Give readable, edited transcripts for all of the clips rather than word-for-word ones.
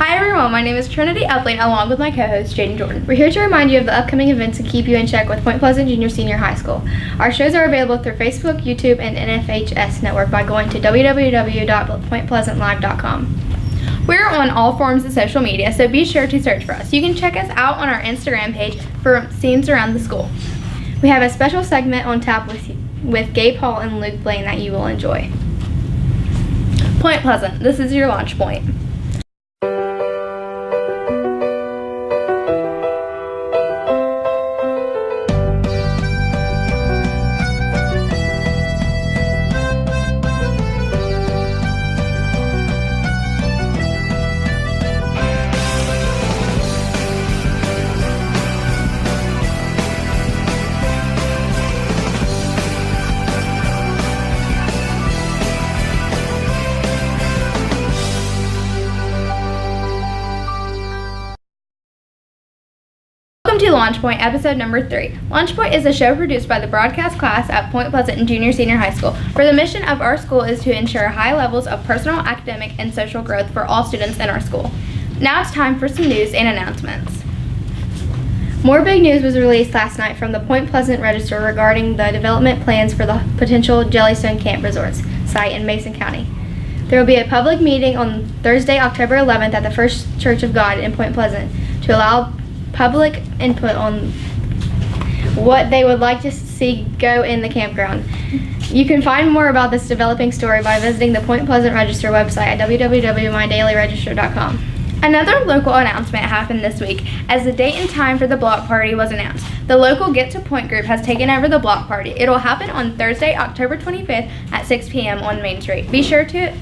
Hi everyone, my name is Trinity Epling along with my co-host Jaden Jordan. We're here to remind you of the upcoming events and keep you in check with Point Pleasant Junior Senior High School. Our shows are available through Facebook, YouTube, and NFHS Network by going to www.pointpleasantlive.com. We're on all forms of social media, so be sure to search for us. You can check us out on our Instagram page for scenes around the school. We have a special segment on tap with Gabe Hall and Luke Blain that you will enjoy. Point Pleasant, this is your launch point. Welcome to Launch Point, episode number 3. Launch Point is a show produced by the broadcast class at Point Pleasant and Junior Senior High School, where the mission of our school is to ensure high levels of personal, academic, and social growth for all students in our school. Now it's time for some news and announcements. More big news was released last night from the Point Pleasant Register regarding the development plans for the potential Jellystone Camp Resorts site in Mason County. There will be a public meeting on Thursday, October 11th at the First Church of God in Point Pleasant to allow public input on what they would like to see go in the campground. You can find more about this developing story by visiting the Point Pleasant Register website at www.mydailyregister.com. Another local announcement happened this week as the date and time for the block party was announced. The local Get to Point group has taken over the block party. It will happen on Thursday, October 25th at 6 p.m. on Main Street. Be sure to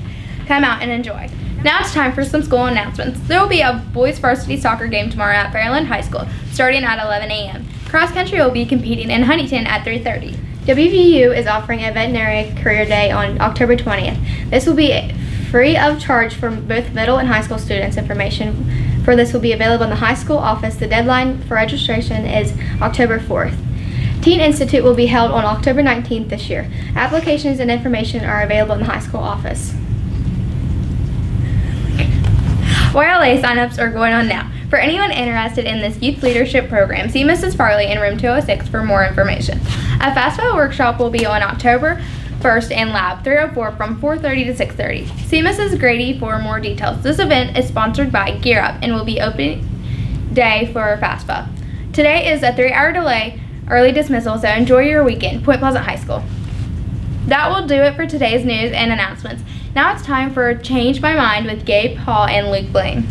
come out and enjoy. Now it's time for some school announcements. There will be a boys varsity soccer game tomorrow at Fairland High School, starting at 11 a.m. Cross country will be competing in Huntington at 3:30. WVU is offering a veterinary career day on October 20th. This will be free of charge for both middle and high school students. Information for this will be available in the high school office. The deadline for registration is October 4th. Teen Institute will be held on October 19th this year. Applications and information are available in the high school office. YLA signups are going on now. For anyone interested in this youth leadership program, see Mrs. Farley in room 206 for more information. A FAFSA workshop will be on October 1st in Lab 304 from 4:30 to 6:30. See Mrs. Grady for more details. This event is sponsored by Gear Up and will be open day for FAFSA. Today is a 3-hour delay, early dismissal, so enjoy your weekend. Point Pleasant High School. That will do it for today's news and announcements. Now it's time for Change My Mind with Gabe Hall and Luke Blain.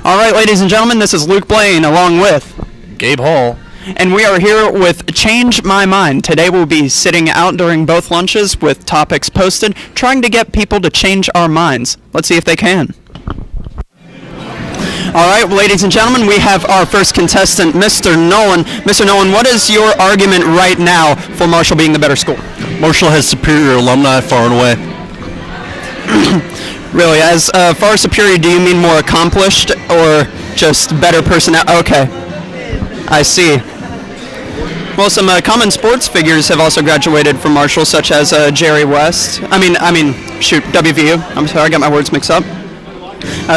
All right, ladies and gentlemen, this is Luke Blain along with Gabe Hall. And we are here with Change My Mind. Today we'll be sitting out during both lunches with topics posted, trying to get people to change our minds. Let's see if they can. All right, ladies and gentlemen, we have our first contestant, Mr. Nolan. Mr. Nolan, what is your argument right now for Marshall being the better school? Marshall has superior alumni far and away. Really, as far as superior, do you mean more accomplished or just better personnel? Okay, I see. Well, some common sports figures have also graduated from Marshall, such as Jerry West. WVU. I'm sorry, I got my words mixed up.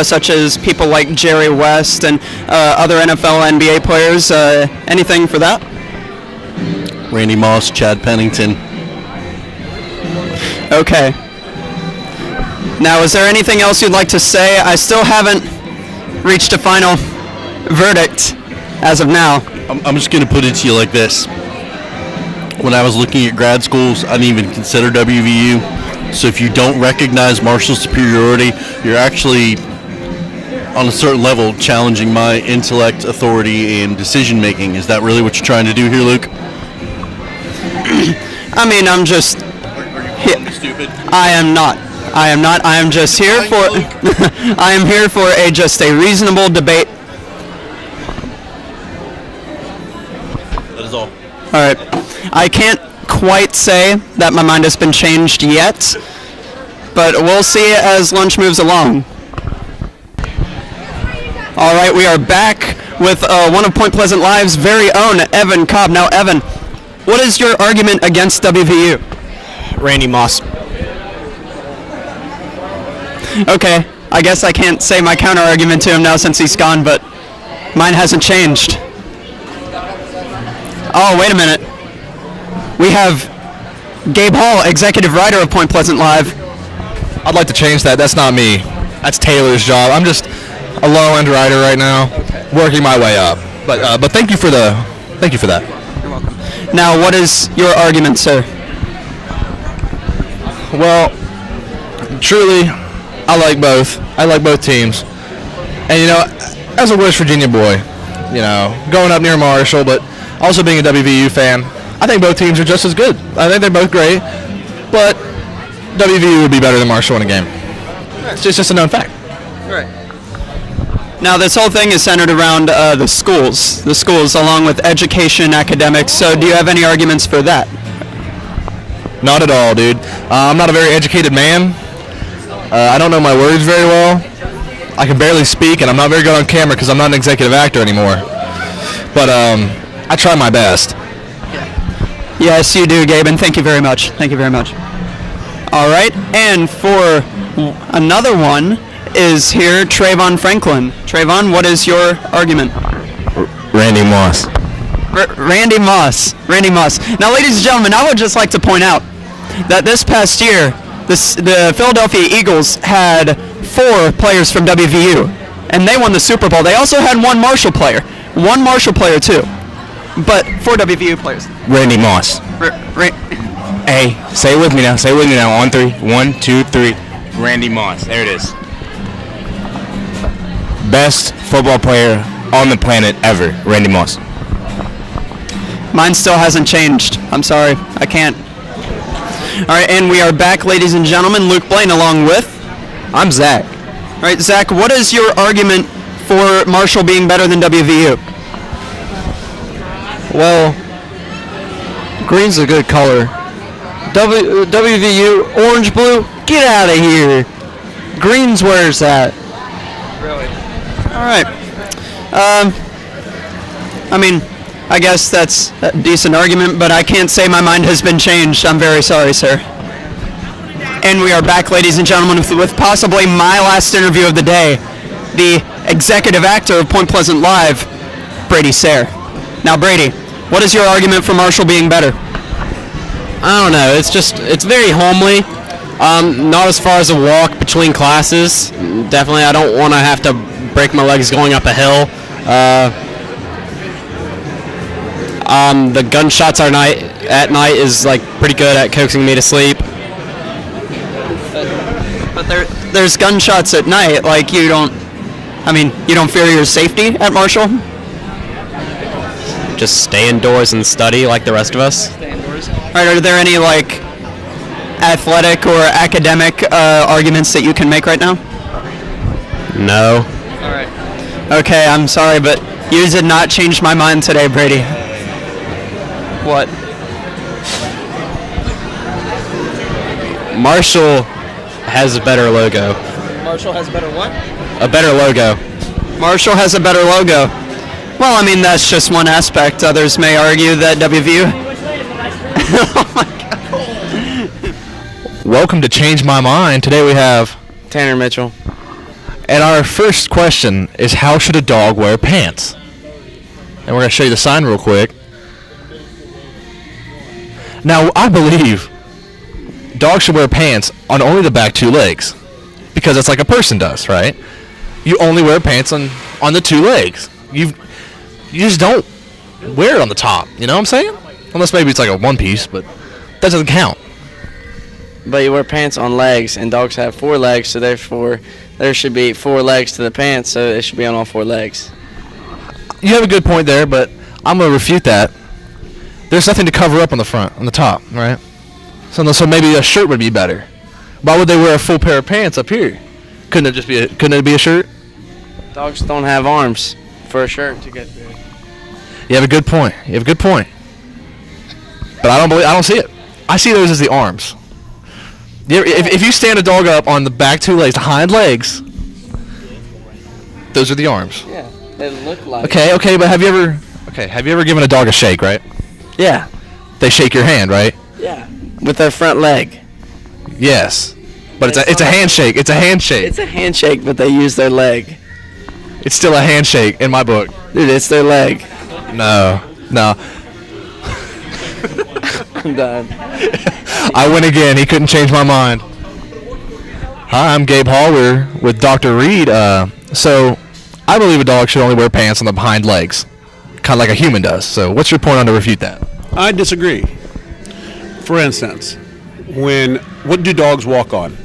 Such as people like Jerry West and other NFL, NBA players. Anything for that? Randy Moss, Chad Pennington. Okay. Now, is there anything else you'd like to say? I still haven't reached a final verdict as of now. I'm just going to put it to you like this. When I was looking at grad schools, I didn't even consider WVU. So if you don't recognize Marshall's superiority, you're actually, on a certain level, challenging my intellect, authority, and decision-making. Is that really what you're trying to do here, Luke? I'm just... Are you stupid? I am not. I am just here for... I am here for just a reasonable debate. That is all. All right. I can't quite say that my mind has been changed yet, but we'll see as lunch moves along. All right, we are back with one of Point Pleasant Live's very own Evan Cobb. Now, Evan, what is your argument against WVU? Randy Moss. Okay, I guess I can't say my counter argument to him now since he's gone, but mine hasn't changed. Oh, wait a minute. We have Gabe Hall, executive writer of Point Pleasant Live. I'd like to change that. That's not me. That's Taylor's job. I'm just a low-end writer right now, working my way up. But thank you for that. You're welcome. Now, what is your argument, sir? Well, truly, I like both. I like both teams. And, you know, as a West Virginia boy, you know, growing up near Marshall, but also being a WVU fan, I think both teams are just as good. I think they're both great, but WVU would be better than Marshall in a game. It's just a known fact. Right. Now, this whole thing is centered around the schools along with education, academics. So do you have any arguments for that? Not at all, dude. I'm not a very educated man. I don't know my words very well. I can barely speak, and I'm not very good on camera because I'm not an executive actor anymore. But I try my best. Yes, you do, Gabe, and thank you very much. Thank you very much. All right, and for another one is here Trayvon Franklin. Trayvon, what is your argument? Randy Moss. Randy Moss. Now, ladies and gentlemen, I would just like to point out that this past year, the Philadelphia Eagles had 4 players from WVU, and they won the Super Bowl. They also had one Marshall player too, but 4 WVU players. Randy Moss. Hey, say it with me now. On 3. 1, 2, 3. Randy Moss. There it is. Best football player on the planet ever. Randy Moss. Mine still hasn't changed. I'm sorry. I can't. All right, and we are back, ladies and gentlemen. Luke Blain along with... I'm Zach. All right, Zach, what is your argument for Marshall being better than WVU? Well, green's a good color. WVU, orange, blue, get out of here. Green's where it's at. Really? All right. I mean, I guess that's a decent argument, but I can't say my mind has been changed. I'm very sorry, sir. And we are back, ladies and gentlemen, with possibly my last interview of the day, the executive actor of Point Pleasant Live, Brady Sayre. Now, Brady, what is your argument for Marshall being better? I don't know. It's very homely. Not as far as a walk between classes. Definitely, I don't want to have to break my legs going up a hill. The gunshots at night is like pretty good at coaxing me to sleep. But there's gunshots at night. Like you don't fear your safety at Marshall? Just stay indoors and study like the rest of us. All right, are there any like athletic or academic arguments that you can make right now? No. All right. Okay, I'm sorry, but you did not change my mind today, Brady. What? Marshall has a better logo. Marshall has a better what? A better logo. Marshall has a better logo. Well, I mean, that's just one aspect. Others may argue that WVU... Oh, my God. Welcome to Change My Mind. Today we have Tanner Mitchell. And our first question is, how should a dog wear pants? And we're going to show you the sign real quick. Now, I believe dogs should wear pants on only the back 2 legs, because it's like a person does, right? You only wear pants on the 2 legs. You just don't wear it on the top, you know what I'm saying? Unless maybe it's like a one piece, but that doesn't count. But you wear pants on legs, and dogs have 4 legs, so therefore there should be 4 legs to the pants, so it should be on all 4 legs. You have a good point there, but I'm going to refute that. There's nothing to cover up on the front, on the top, right? So maybe a shirt would be better. Why would they wear a full pair of pants up here? Couldn't it be a shirt? Dogs don't have arms for a shirt to get through. You have a good point. But I don't see it. I see those as the arms. If you stand a dog up on the back 2 legs, the hind legs, those are the arms. Yeah, they look like. Okay, but have you ever given a dog a shake, right? Yeah. They shake your hand, right? Yeah. With their front leg. Yes. But it's a handshake. It's a handshake. It's a handshake, but they use their leg. It's still a handshake in my book. Dude, it's their leg. No. I'm done. I win again. He couldn't change my mind. Hi, I'm Gabe Hall. We're with Dr. Reed. So, I believe a dog should only wear pants on the behind legs, kind of like a human does. So, what's your point on to refute that? I disagree. For instance, what do dogs walk on?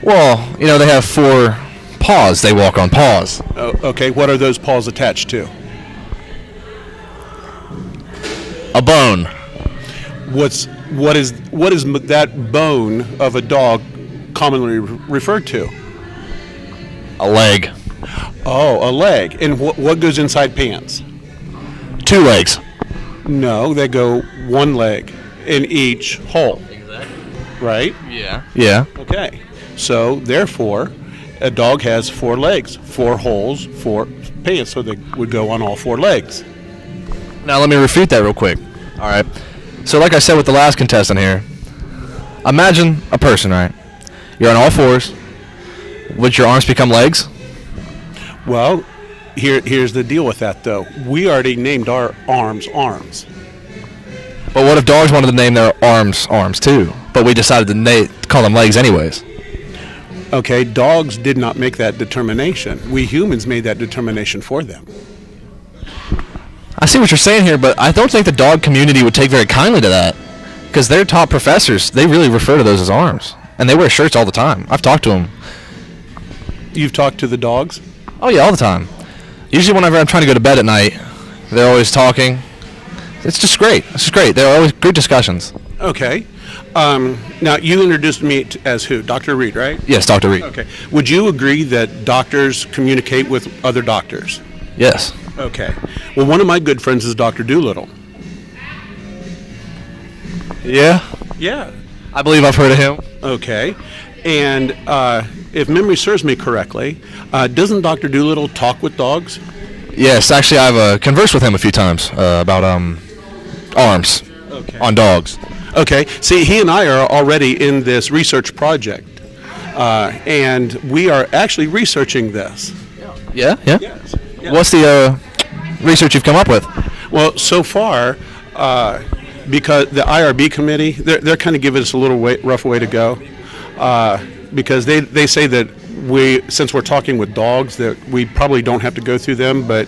Well, they have 4 paws. They walk on paws. Okay, what are those paws attached to? A bone. What is that bone of a dog commonly referred to? A leg. Oh, a leg. And what goes inside pants? 2 legs. No, they go 1 leg in each hole. Right? Yeah. Okay. So, therefore, a dog has 4 legs, 4 holes, 4 pants, so they would go on all 4 legs. Now let me refute that real quick. All right. So like I said with the last contestant here, imagine a person, right? You're on all 4s. Would your arms become legs? Well, here's the deal with that, though. We already named our arms arms. But what if dogs wanted to name their arms too? But we decided to call them legs anyways. Okay, dogs did not make that determination. We humans made that determination for them. I see what you're saying here, but I don't think the dog community would take very kindly to that. Because their top professors, they really refer to those as arms. And they wear shirts all the time. I've talked to them. You've talked to the dogs? Oh, yeah, all the time. Usually whenever I'm trying to go to bed at night, they're always talking. It's just great. They're always good discussions. Okay. Now, you introduced me as who? Dr. Reed, right? Yes, Dr. Reed. Okay. Would you agree that doctors communicate with other doctors? Yes. Okay. Well, one of my good friends is Dr. Doolittle. Yeah? Yeah. I believe I've heard of him. Okay. And if memory serves me correctly, doesn't Dr. Doolittle talk with dogs? Yes, actually I've conversed with him a few times about arms on dogs. Okay. See, he and I are already in this research project, and we are actually researching this. Yeah? Yes. What's the research you've come up with? Well, so far, because the IRB committee, they're kind of giving us a little rough way to go, because they say that since we're talking with dogs, that we probably don't have to go through them, but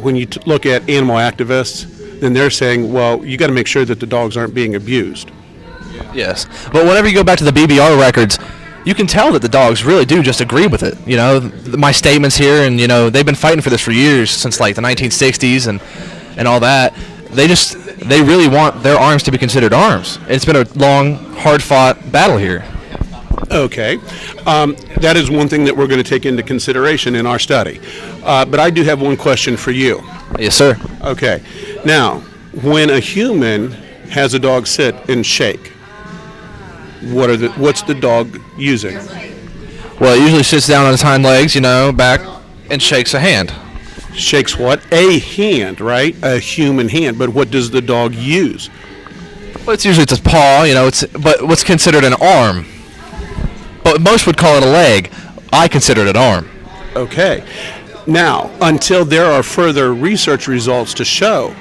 when you look at animal activists, then they're saying, well, you got to make sure that the dogs aren't being abused. Yes. But whenever you go back to the BBR records, you can tell that the dogs really do just agree with it. My statements here, and, they've been fighting for this for years, since, like, the 1960s and all that. They really want their arms to be considered arms. It's been a long, hard-fought battle here. Okay. That is one thing that we're going to take into consideration in our study. But I do have one question for you. Yes, sir. Okay. Now, when a human has a dog sit and shake, what's the dog using? Well, it usually sits down on its hind legs, back, and shakes a hand. Shakes what? A hand, right? A human hand. But what does the dog use? Well, it's usually its paw, but what's considered an arm. But most would call it a leg. I consider it an arm. Okay. Now, until there are further research results to show,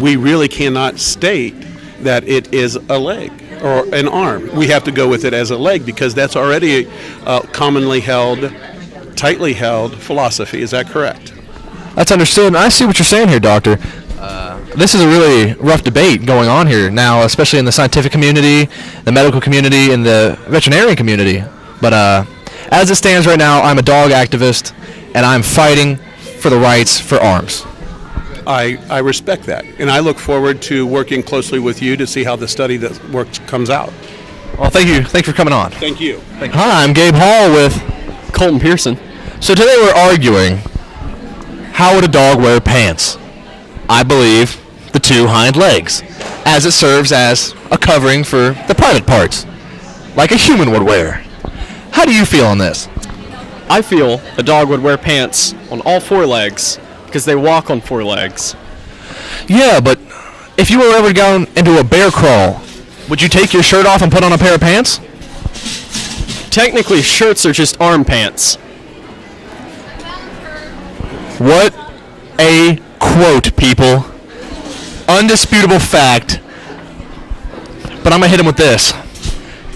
we really cannot state that it is a leg or an arm. We have to go with it as a leg because that's already a commonly held, tightly held philosophy. Is that correct? That's understood. And I see what you're saying here, Doctor. This is a really rough debate going on here now, especially in the scientific community, the medical community, and the veterinarian community. But as it stands right now, I'm a dog activist, and I'm fighting for the rights for arms. I respect that, and I look forward to working closely with you to see how the study that works comes out. Well, thank you. Thanks for coming on. Thank you. Hi, I'm Gabe Hall with Colton Pearson. So today we're arguing, how would a dog wear pants? I believe the 2 hind legs, as it serves as a covering for the private parts, like a human would wear. How do you feel on this? I feel a dog would wear pants on all 4 legs because they walk on 4 legs. Yeah, but if you were ever going into a bear crawl, Would you take your shirt off and put on a pair of pants? Technically, shirts are just arm pants. What a quote, people. Undisputable fact. But I'm going to hit him with this.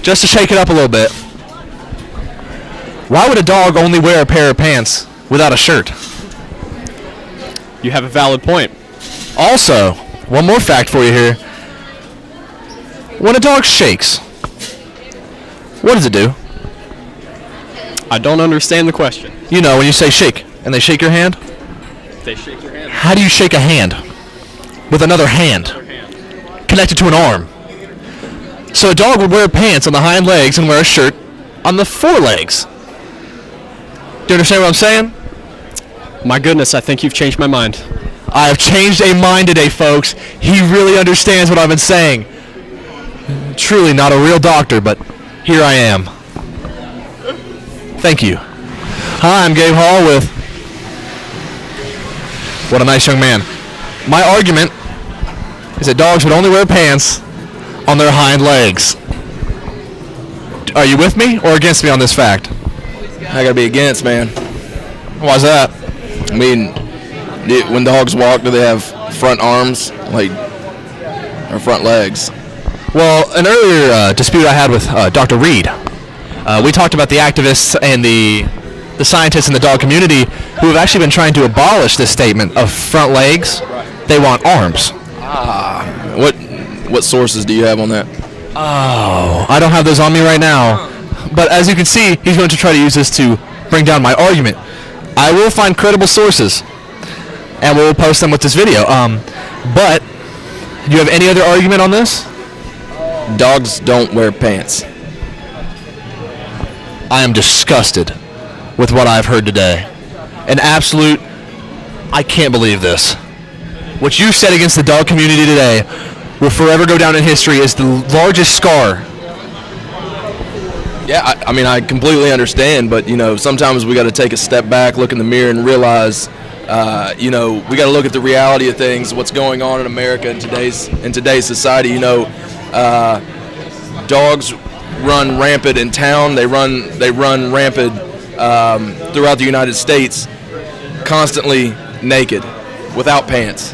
Just to shake it up a little bit. Why would a dog only wear a pair of pants without a shirt? You have a valid point. Also, one more fact for you here. When a dog shakes, what does it do? I don't understand the question. You know, when you say shake, and they shake your hand? They shake your hand. How do you shake a hand? With another hand. Connected to an arm. So a dog would wear pants on the hind legs and wear a shirt on the forelegs. Do you understand what I'm saying? My goodness, I think you've changed my mind. I have changed a mind today, folks. He really understands what I've been saying. Truly not a real doctor, but here I am. Thank you. Hi, I'm Gabe Hall with... What a nice young man. My argument is that dogs would only wear pants on their hind legs. Are you with me or against me on this fact? I gotta be against, man. Why's that? I mean, when dogs walk, do they have front arms, like, or front legs? Well, an earlier dispute I had with Dr. Reed, we talked about the activists and the scientists in the dog community who have actually been trying to abolish this statement of front legs. They want arms. What sources do you have on that? Oh, I don't have those on me right now. But as you can see, he's going to try to use this to bring down my argument. I will find credible sources, and we'll post them with this video. But, do you have any other argument on this? Dogs don't wear pants. I am disgusted with what I've heard today. An absolute, I can't believe this. What you said against the dog community today will forever go down in history as the largest scar. Yeah, I mean, I completely understand, but, you know, sometimes we got to take a step back, look in the mirror, and realize, you know, we got to look at the reality of things, what's going on in America in today's society. You know, dogs run rampant in town. They run rampant throughout the United States, constantly naked, without pants.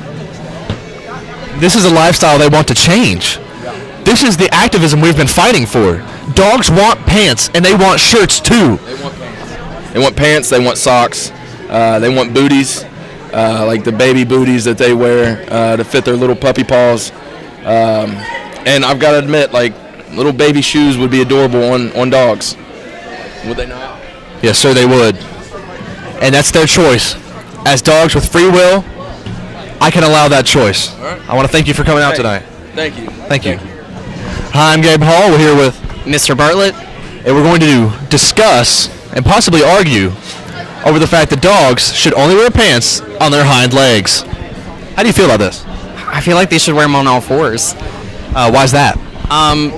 This is a lifestyle they want to change. This is the activism we've been fighting for. Dogs want pants, and they want shirts too. They want pants, they want socks, they want booties, like the baby booties that they wear to fit their little puppy paws. And I've got to admit, like, little baby shoes would be adorable on dogs. Would they not? Yes, sir, they would. And that's their choice. As dogs with free will, I can allow that choice. All right. I want to thank you for coming out tonight. Thank you. Thank you. Hi, I'm Gabe Hall. We're here with Mr. Bartlett? and we're going to discuss and possibly argue over the fact that dogs should only wear pants on their hind legs. How do you feel about this? I feel like they should wear them on all fours. Why's that?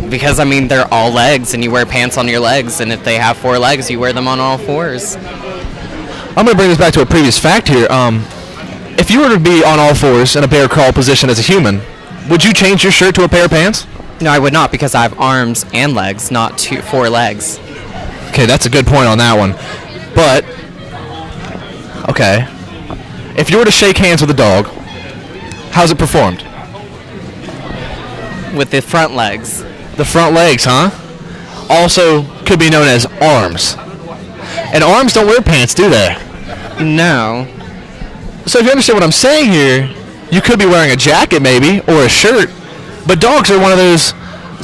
Because, I mean, they're all legs, and you wear pants on your legs, and if they have 4 legs, you wear them on all fours. I'm going to bring this back to a previous fact here. If you were to be on all fours in a bear crawl position as a human, would you change your shirt to a pair of pants? No, I would not, because I have arms and legs, not 4 legs. Okay, that's a good point on that one. But, okay, if you were to shake hands with a dog, how's it performed? With the front legs. The front legs, huh? Also could be known as arms. And arms don't wear pants, do they? No. So if you understand what I'm saying here, you could be wearing a jacket maybe, or a shirt, but dogs are one of those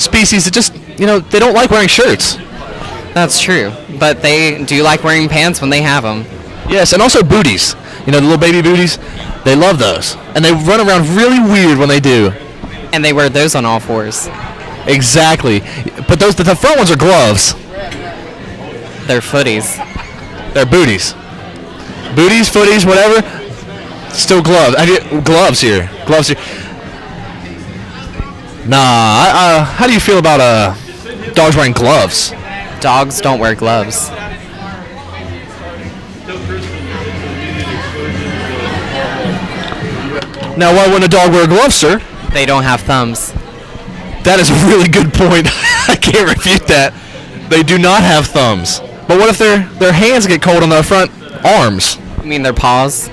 species that just, you know, they don't like wearing shirts. That's true. But they do like wearing pants when they have them. Yes, and also booties. You know, the little baby booties, they love those. And they run around really weird when they do. And they wear those on all fours. Exactly. But those, the front ones are gloves. They're footies. They're booties. Booties, footies, whatever. Still gloves. I get gloves here. Gloves here. Nah, how do you feel about dogs wearing gloves? Dogs don't wear gloves. Now, why wouldn't a dog wear gloves, sir? They don't have thumbs. That is a really good point. I can't refute that. They do not have thumbs. But what if their hands get cold on their front arms? You mean their paws?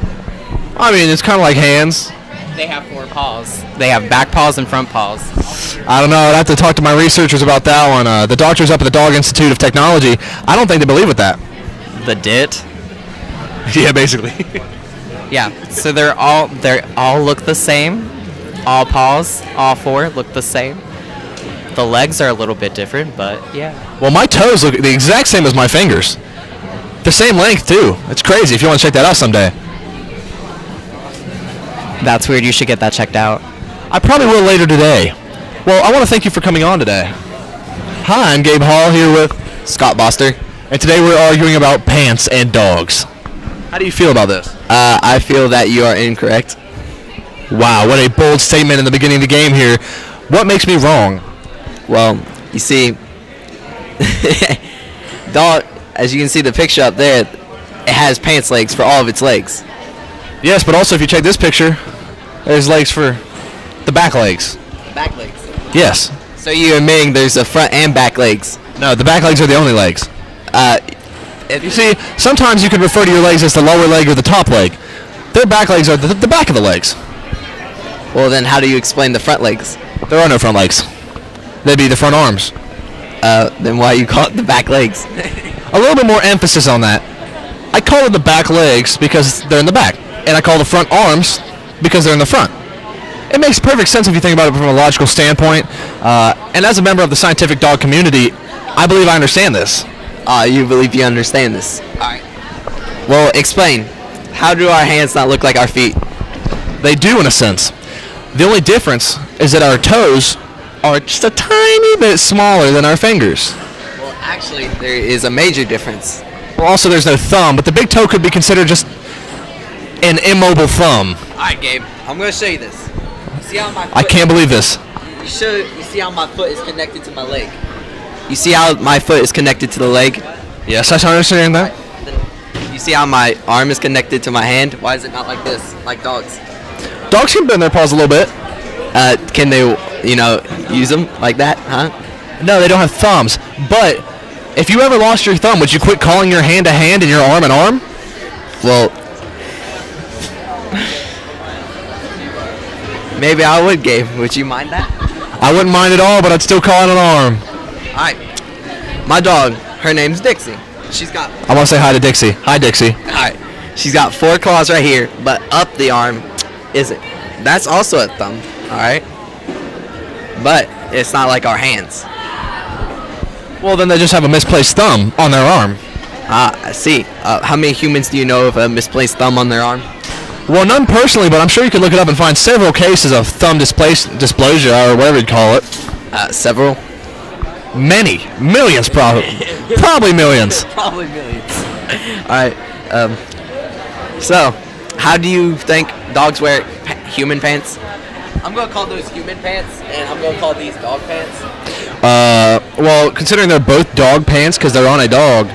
I mean, it's kind of like hands. They have 4 paws. They have back paws and front paws. I don't know. I'd have to talk to my researchers about that one. The doctors up at the Dog Institute of Technology, I don't think they believe with that. The dit? Yeah, basically. Yeah, so they all look the same. All paws, all 4 look the same. The legs are a little bit different, but yeah. Well, my toes look the exact same as my fingers. The same length, too. It's crazy if you want to check that out someday. That's weird. You should get that checked out. I probably will later today. Well, I want to thank you for coming on today. Hi, I'm Gabe Hall here with Scott Boster. and today we're arguing about pants and dogs. How do you feel about this? I feel that you are incorrect. Wow, what a bold statement in the beginning of the game here. What makes me wrong? Well, you see, dog, as you can see the picture up there, it has pants legs for all of its legs. Yes, but also if you check this picture, there's legs for the back legs. Back legs. Yes. So you're admitting there's a front and back legs? No, the back legs are the only legs. You see, sometimes you can refer to your legs as the lower leg or the top leg. Their back legs are the back of the legs. Well, then how do you explain the front legs? There are no front legs. They'd be the front arms. Then why you call it the back legs? A little bit more emphasis on that. I call it the back legs because they're in the back, and I call the front arms because they're in the front. It makes perfect sense if you think about it from a logical standpoint, and as a member of the scientific dog community, I believe I understand this. You believe you understand this? Alright. Well, explain. How do our hands not look like our feet? They do in a sense. The only difference is that our toes are just a tiny bit smaller than our fingers. Well, actually, there is a major difference. Well, also there's no thumb, but the big toe could be considered just an immobile thumb. Alright, Gabe. I'm going to show you this. You see how my foot I can't believe this. You see how my foot is connected to my leg? You see how my foot is connected to the leg? Yes, I understand that. You see how my arm is connected to my hand? Why is it not like this, like dogs? Dogs can bend their paws a little bit. Can they, use them like that, huh? No, they don't have thumbs. But if you ever lost your thumb, would you quit calling your hand a hand and your arm an arm? Well, maybe I would, Gabe. Would you mind that? I wouldn't mind at all, but I'd still call it an arm. Alright. My dog, her name's Dixie. She's got... I want to say hi to Dixie. Hi, Dixie. Alright. She's got 4 claws right here, but up the arm isn't. That's also a thumb, alright? But it's not like our hands. Well, then they just have a misplaced thumb on their arm. I see. How many humans do you know of a misplaced thumb on their arm? Well, none personally, but I'm sure you could look it up and find several cases of thumb dysplasia, or whatever you'd call it. Several? Many. Millions, probably. Probably millions. Probably millions. Alright, so, how do you think dogs wear human pants? I'm going to call those human pants, and I'm going to call these dog pants. Well, considering they're both dog pants because they're on a dog,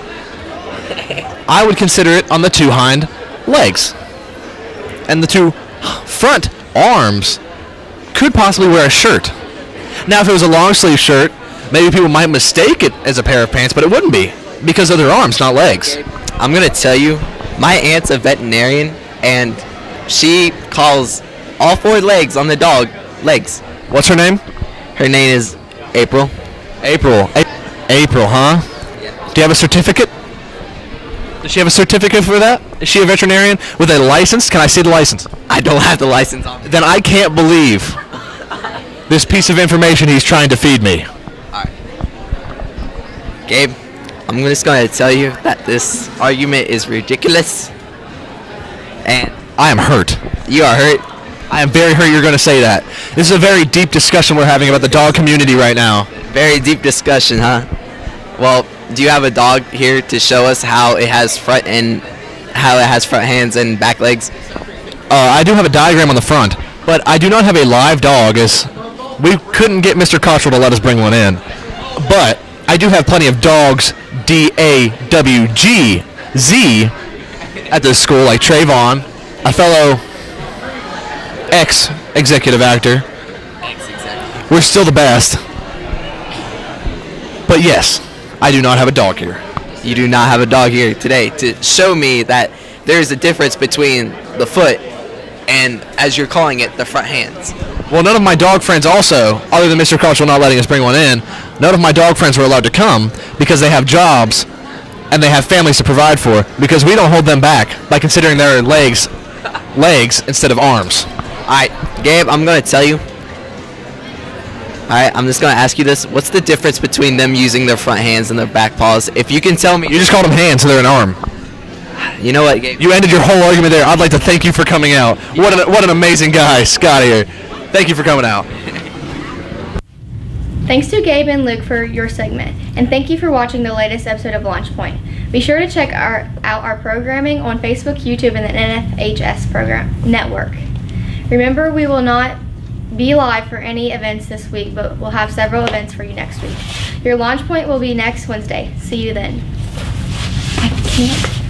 I would consider it on the 2 hind legs. And the 2 front arms could possibly wear a shirt. Now, if it was a long sleeve shirt, maybe people might mistake it as a pair of pants, but it wouldn't be because of their arms, not legs. I'm going to tell you, my aunt's a veterinarian, and she calls all 4 legs on the dog legs. What's her name? Her name is April. April, huh? Yeah. Do you have a certificate? Does she have a certificate for that? Is she a veterinarian with a license? Can I see the license? I don't have the license on me. Then I can't believe this piece of information he's trying to feed me. Alright. Gabe, I'm just going to tell you that this argument is ridiculous. And I am hurt. you are hurt. I am very hurt you're going to say that. This is a very deep discussion we're having about the dog community right now. Very deep discussion, huh? Well, do you have a dog here to show us how it has front hands and back legs? I do have a diagram on the front, but I do not have a live dog as we couldn't get Mr. Cottrell to let us bring one in. But I do have plenty of dogs, D-A-W-G-Z, at this school, like Trayvon, a fellow ex-executive actor. We're still the best. But yes, I do not have a dog here. You do not have a dog here today to show me that there's a difference between the foot and, as you're calling it, the front hands. Well, none of my dog friends also, other than Mr. Cultural not letting us bring one in, none of my dog friends were allowed to come because they have jobs and they have families to provide for, because we don't hold them back by considering their legs instead of arms. All right, Gabe, I'm going to tell you. All right, I'm just going to ask you this. What's the difference between them using their front hands and their back paws? If you can tell me. You just called them hands, so they're an arm. You know what, Gabe? You ended your whole argument there. I'd like to thank you for coming out. What an amazing guy, Scott here. Thank you for coming out. Thanks to Gabe and Luke for your segment, and thank you for watching the latest episode of Launch Point. Be sure to check out our programming on Facebook, YouTube, and the NFHS program network. Remember, we will not be live for any events this week, but we'll have several events for you next week. Your Launch Point will be next Wednesday. See you then. I can't.